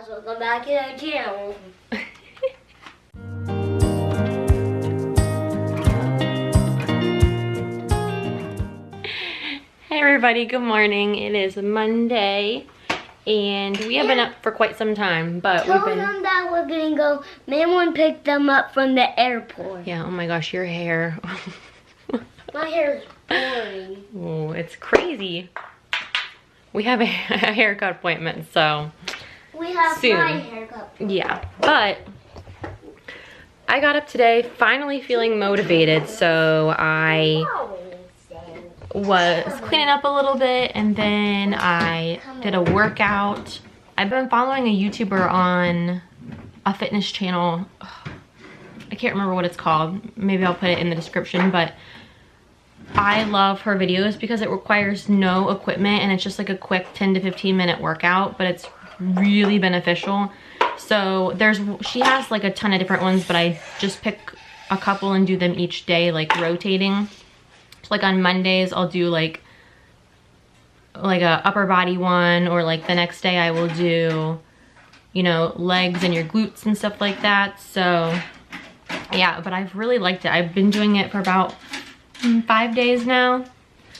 guys, welcome back to our channel. Hey everybody, good morning. It is Monday and we have been up for quite some time, but Tell them that we're gonna go. Mom picked them up from the airport. Yeah, oh my gosh, your hair. My hair is boring. Oh, it's crazy. We have a haircut appointment, so We have soon. my haircut. Yeah, but I got up today finally feeling motivated, so I was cleaning up a little bit and then I did a workout. I've been following a YouTuber on a fitness channel. I can't remember what it's called. Maybe I'll put it in the description, but I love her videos because it requires no equipment and it's just like a quick 10 to 15 minute workout, but it's really beneficial. So she has like a ton of different ones, but I just pick a couple and do them each day, like rotating. So like on Mondays, I'll do like a upper body one, or like the next day I will do, you know, legs and your glutes and stuff like that. So yeah, but I've really liked it. I've been doing it for about 5 days now.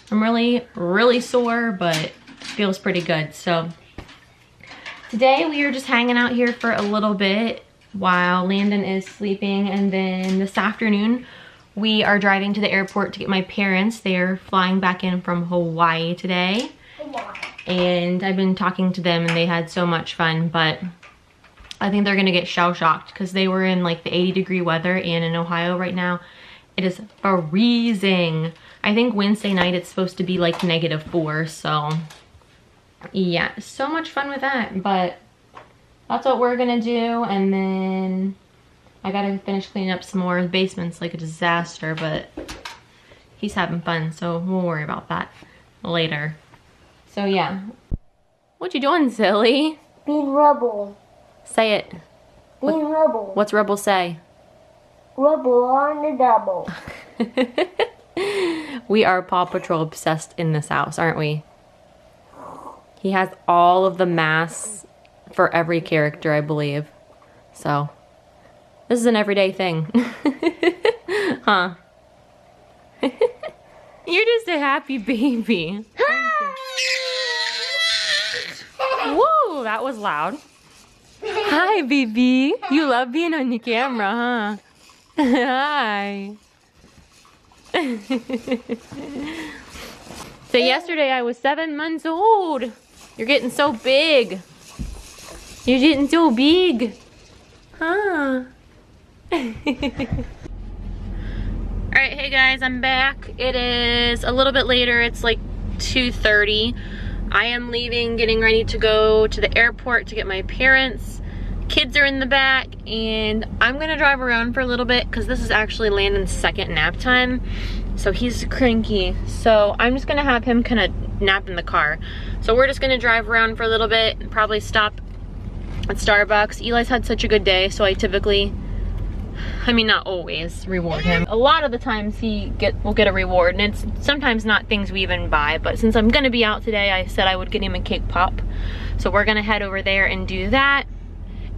I'm really sore, but it feels pretty good. So today we are just hanging out here for a little bit while Landon is sleeping, and then this afternoon we are driving to the airport to get my parents. They're flying back in from Hawaii today. And I've been talking to them and they had so much fun, but I think they're gonna get shell shocked because they were in like the 80-degree weather, and in Ohio right now it is freezing. I think Wednesday night it's supposed to be like -4, so yeah, so much fun with that. But that's what we're gonna do, and then I gotta finish cleaning up some more. The basement's like a disaster, but he's having fun, so we'll worry about that later. So yeah. What you doing, silly? Being rebel. Say it. Being rebel. What's Rebel say? Rebel on the double. We are Paw Patrol obsessed in this house, aren't we? He has all of the masks for every character, I believe. So this is an everyday thing. Huh? You're just a happy baby. Whoa, that was loud. Hi, baby. You love being on the camera, huh? Hi. So yesterday I was 7 months old. You're getting so big. You're getting so big. Huh? Alright, hey guys, I'm back. It is a little bit later. It's like 2:30. I am leaving, getting ready to go to the airport to get my parents. Kids are in the back, and I'm gonna drive around for a little bit because this is actually Landon's second nap time. So he's cranky. So I'm just gonna have him kind of nap in the car. So we're just gonna drive around for a little bit and probably stop at Starbucks. Eli's had such a good day, so I typically, I mean not always, reward him. A lot of the times he will get a reward, and it's sometimes not things we even buy, but since I'm gonna be out today, I said I would get him a cake pop. So we're gonna head over there and do that.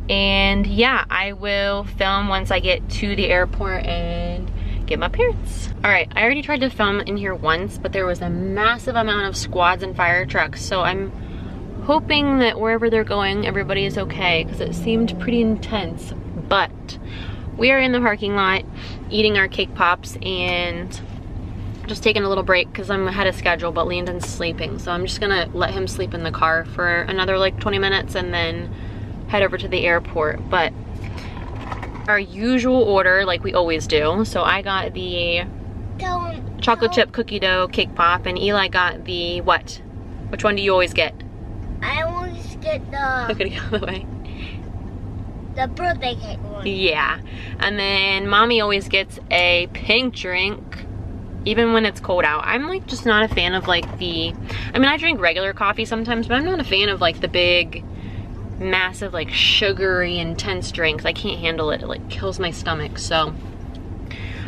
And yeah, I will film once I get to the airport and get my parents. All right, I already tried to film in here once, but there was a massive amount of squads and fire trucks, so I'm hoping that wherever they're going, everybody is okay, because it seemed pretty intense. But we are in the parking lot eating our cake pops and just taking a little break because I'm ahead of schedule, but Landon's sleeping. So I'm just gonna let him sleep in the car for another like 20 minutes and then head over to the airport. But our usual order, like we always do. So I got the chocolate chip cookie dough cake pop, and Eli got the what? Which one do you always get? I always get Look at it the other way. the birthday cake one. Yeah, and then mommy always gets a pink drink, even when it's cold out. I'm like just not a fan of like I mean I drink regular coffee sometimes, but I'm not a fan of like the big, massive, like sugary, intense drinks. I can't handle it. It like kills my stomach. So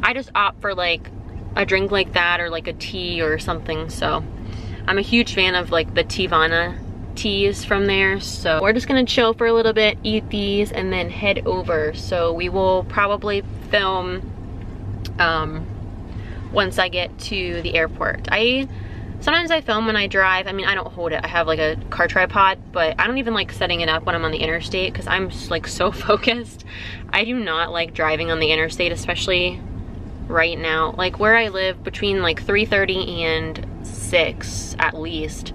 I just opt for like a drink like that, or like a tea or something. So I'm a huge fan of like the Teavana teas from there. So we're just gonna chill for a little bit, eat these, and then head over. So we will probably film once I get to the airport. Sometimes I film when I drive. I mean, I don't hold it. I have like a car tripod, but I don't even like setting it up when I'm on the interstate because I'm like so focused. I do not like driving on the interstate, especially right now. Like where I live, between like 3:30 and 6 at least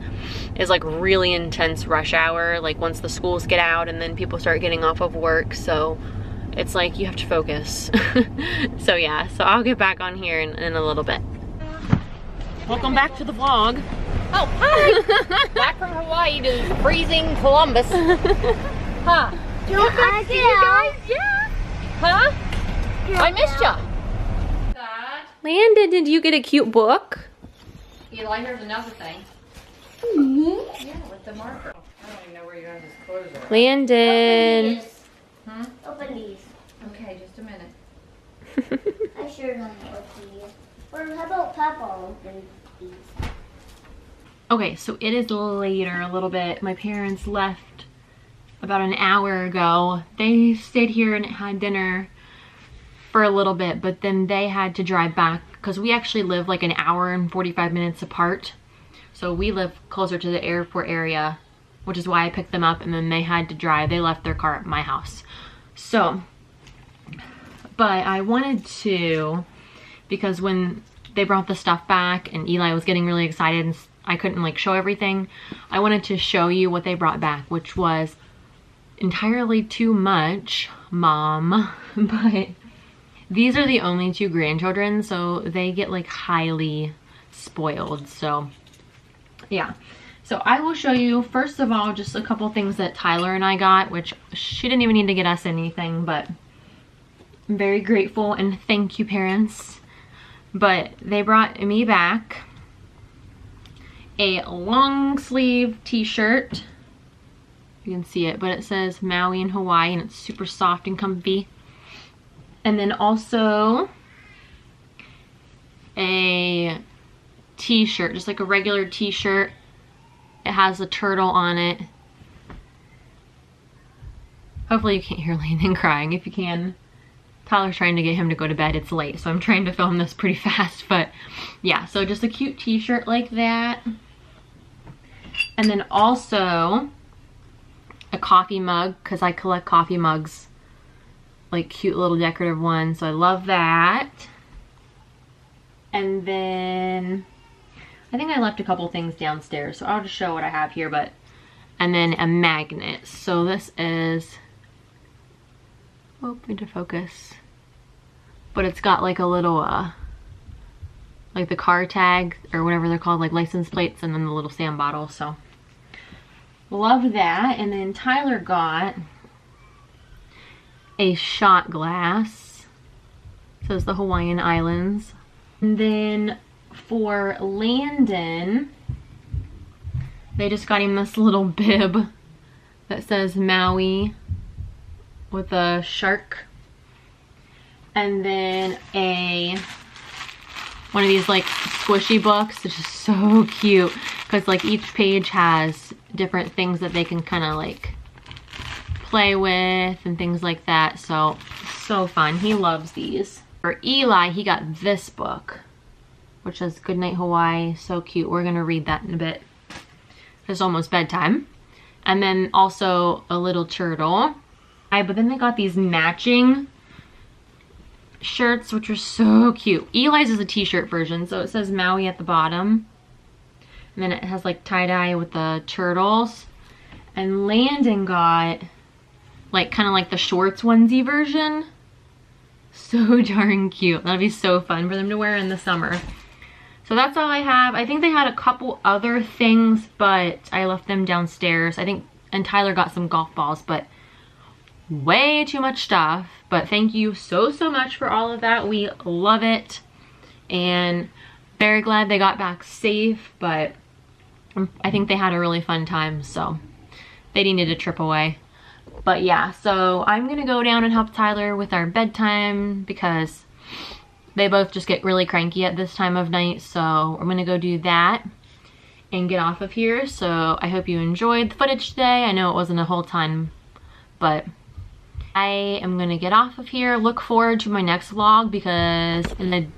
is like really intense rush hour, like once the schools get out and then people start getting off of work. So it's like you have to focus. So yeah, so I'll get back on here in a little bit. Welcome back to the vlog. Oh, hi! Back from Hawaii to freezing Columbus. Huh? You want to see you guys? Yeah. Huh? I missed ya. Landon, did you get a cute book? Eli, here's another thing. Mm-hmm. Yeah, with the marker. I don't even know where you guys' clothes are. Landon. Open these. Okay, just a minute. I sure don't know what these. Or how about Papa open these? Okay, so it is later a little bit. My parents left about an hour ago. They stayed here and had dinner for a little bit, but then they had to drive back because we actually live like an hour and 45 minutes apart. So we live closer to the airport area, which is why I picked them up, and then they had to drive. They left their car at my house. So, but I wanted to, because when they brought the stuff back and Eli was getting really excited and I couldn't like show everything, I wanted to show you what they brought back, which was entirely too much, Mom. But these are the only two grandchildren, so they get like highly spoiled. So yeah, so I will show you first of all just a couple things that Tyler and I got, which she didn't even need to get us anything, but I'm very grateful and thank you, parents. But they brought me back a long sleeve t-shirt. You can see it, but it says Maui in Hawaii and it's super soft and comfy. And then also a t-shirt, just like a regular t-shirt. It has a turtle on it. Hopefully you can't hear Landon crying. If you can, Tyler's trying to get him to go to bed. It's late, so I'm trying to film this pretty fast. But yeah, so just a cute t-shirt like that. And then also a coffee mug, because I collect coffee mugs, like cute little decorative ones, so I love that. And then I think I left a couple things downstairs, so I'll just show what I have here. But and then a magnet. So this is, oh, need to focus, but it's got like a little like the car tag or whatever they're called, like license plates, and then the little sand bottle. So love that. And then Tyler got a shot glass. It says the Hawaiian Islands. And then for Landon, they just got him this little bib that says Maui with a shark. And then one of these like squishy books, which is so cute because like each page has different things that they can kind of like play with and things like that. So fun. He loves these. For Eli, he got this book, which says Goodnight Hawaii. So cute. We're gonna read that in a bit. It's almost bedtime. And then also a little turtle. But then they got these matching shirts, which are so cute. Eli's is a t-shirt version, so it says Maui at the bottom. And then it has like tie-dye with the turtles. And Landon got like kind of like the shorts onesie version. So darn cute. That'll be so fun for them to wear in the summer. So that's all I have. I think they had a couple other things, but I left them downstairs. I think, and Tyler got some golf balls, but way too much stuff. But thank you so much for all of that. We love it. And very glad they got back safe, but I think they had a really fun time, so they needed a trip away. But yeah, so I'm gonna go down and help Tyler with our bedtime because they both just get really cranky at this time of night, so I'm gonna go do that. and get off of here. So I hope you enjoyed the footage today. I know it wasn't a whole ton, but I am gonna get off of here. Look forward to my next vlog because in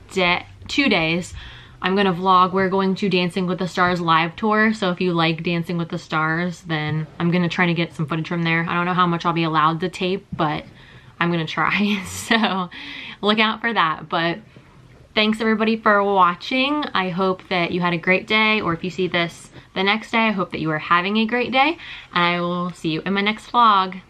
2 days, I'm gonna vlog. We're going to Dancing with the Stars live tour. So if you like Dancing with the Stars, then I'm gonna try to get some footage from there. I don't know how much I'll be allowed to tape, but I'm gonna try. So look out for that. But thanks everybody for watching. I hope that you had a great day, or if you see this the next day, I hope that you are having a great day, and I will see you in my next vlog.